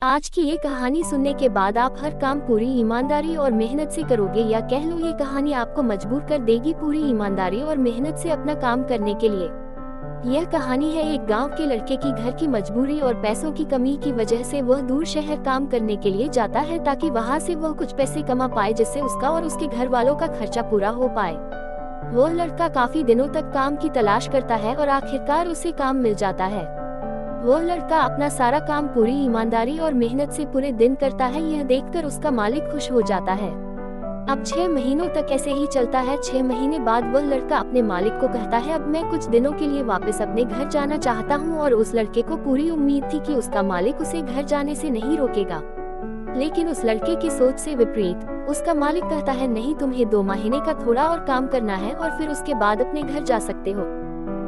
आज की ये कहानी सुनने के बाद आप हर काम पूरी ईमानदारी और मेहनत से करोगे, या कह लो ये कहानी आपको मजबूर कर देगी पूरी ईमानदारी और मेहनत से अपना काम करने के लिए। यह कहानी है एक गांव के लड़के की। घर की मजबूरी और पैसों की कमी की वजह से वह दूर शहर काम करने के लिए जाता है, ताकि वहां से वह कुछ पैसे कमा पाए, जिससे उसका और उसके घर वालों का खर्चा पूरा हो पाए। वह लड़का काफी दिनों तक काम की तलाश करता है और आखिरकार उसे काम मिल जाता है। वो लड़का अपना सारा काम पूरी ईमानदारी और मेहनत से पूरे दिन करता है। यह देखकर उसका मालिक खुश हो जाता है। अब 6 महीनों तक ऐसे ही चलता है। 6 महीने बाद वह लड़का अपने मालिक को कहता है, अब मैं कुछ दिनों के लिए वापस अपने घर जाना चाहता हूँ। और उस लड़के को पूरी उम्मीद थी कि उसका मालिक उसे घर जाने से नहीं रोकेगा। लेकिन उस लड़के की सोच से विपरीत उसका मालिक कहता है, नहीं, तुम्हें 2 महीने का थोड़ा और काम करना है और फिर उसके बाद अपने घर जा सकते हो।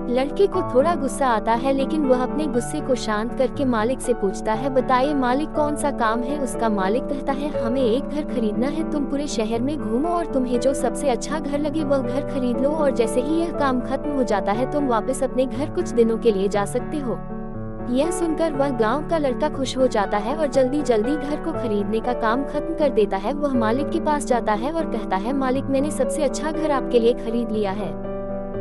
लड़के को थोड़ा गुस्सा आता है, लेकिन वह अपने गुस्से को शांत करके मालिक से पूछता है, बताइए मालिक, कौन सा काम है। उसका मालिक कहता है, हमें एक घर खरीदना है। तुम पूरे शहर में घूमो और तुम्हें जो सबसे अच्छा घर लगे वह घर खरीद लो, और जैसे ही यह काम खत्म हो जाता है तुम वापस अपने घर कुछ दिनों के लिए जा सकते हो। यह सुनकर वह गांव का लड़का खुश हो जाता है और जल्दी जल्दी घर को खरीदने का काम खत्म कर देता है। वह मालिक के पास जाता है और कहता है, मालिक, मैंने सबसे अच्छा घर आपके लिए खरीद लिया है।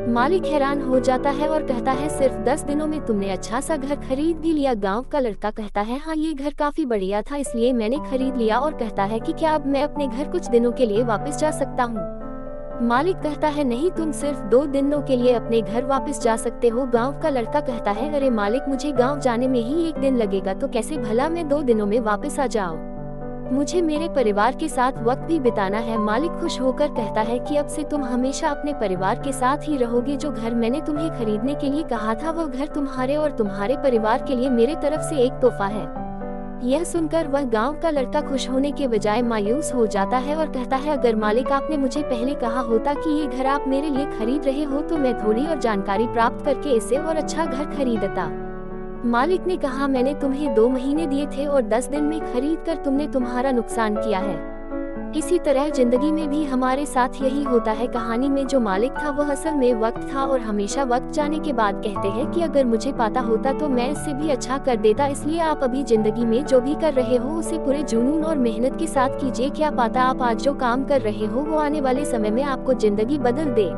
मालिक हैरान हो जाता है और कहता है, सिर्फ 10 दिनों में तुमने अच्छा सा घर खरीद भी लिया। गांव का लड़का कहता है, हाँ, ये घर काफी बढ़िया था, इसलिए मैंने खरीद लिया। और कहता है कि क्या अब मैं अपने घर कुछ दिनों के लिए वापस जा सकता हूँ। मालिक कहता है, नहीं, तुम सिर्फ 2 दिनों के लिए अपने घर वापस जा सकते हो। गांव का लड़का कहता है, अरे मालिक, मुझे गांव जाने में ही 1 दिन लगेगा, तो कैसे भला मैं 2 दिनों में वापस आ जाऊँ। मुझे मेरे परिवार के साथ वक्त भी बिताना है। मालिक खुश होकर कहता है कि अब से तुम हमेशा अपने परिवार के साथ ही रहोगे। जो घर मैंने तुम्हें खरीदने के लिए कहा था वह घर तुम्हारे और तुम्हारे परिवार के लिए मेरे तरफ से एक तोहफा है। यह सुनकर वह गांव का लड़का खुश होने के बजाय मायूस हो जाता है और कहता है, अगर मालिक आपने मुझे पहले कहा होता कि ये घर आप मेरे लिए खरीद रहे हो, तो मैं थोड़ी और जानकारी प्राप्त करके इससे और अच्छा घर खरीदता। मालिक ने कहा, मैंने तुम्हें 2 महीने दिए थे और 10 दिन में खरीद कर तुमने तुम्हारा नुकसान किया है। इसी तरह जिंदगी में भी हमारे साथ यही होता है। कहानी में जो मालिक था वह असल में वक्त था, और हमेशा वक्त जाने के बाद कहते हैं कि अगर मुझे पता होता तो मैं इससे भी अच्छा कर देता। इसलिए आप अभी जिंदगी में जो भी कर रहे हो उसे पूरे जुनून और मेहनत के साथ कीजिए। क्या पता आप आज जो काम कर रहे हो वो आने वाले समय में आपको जिंदगी बदल दे।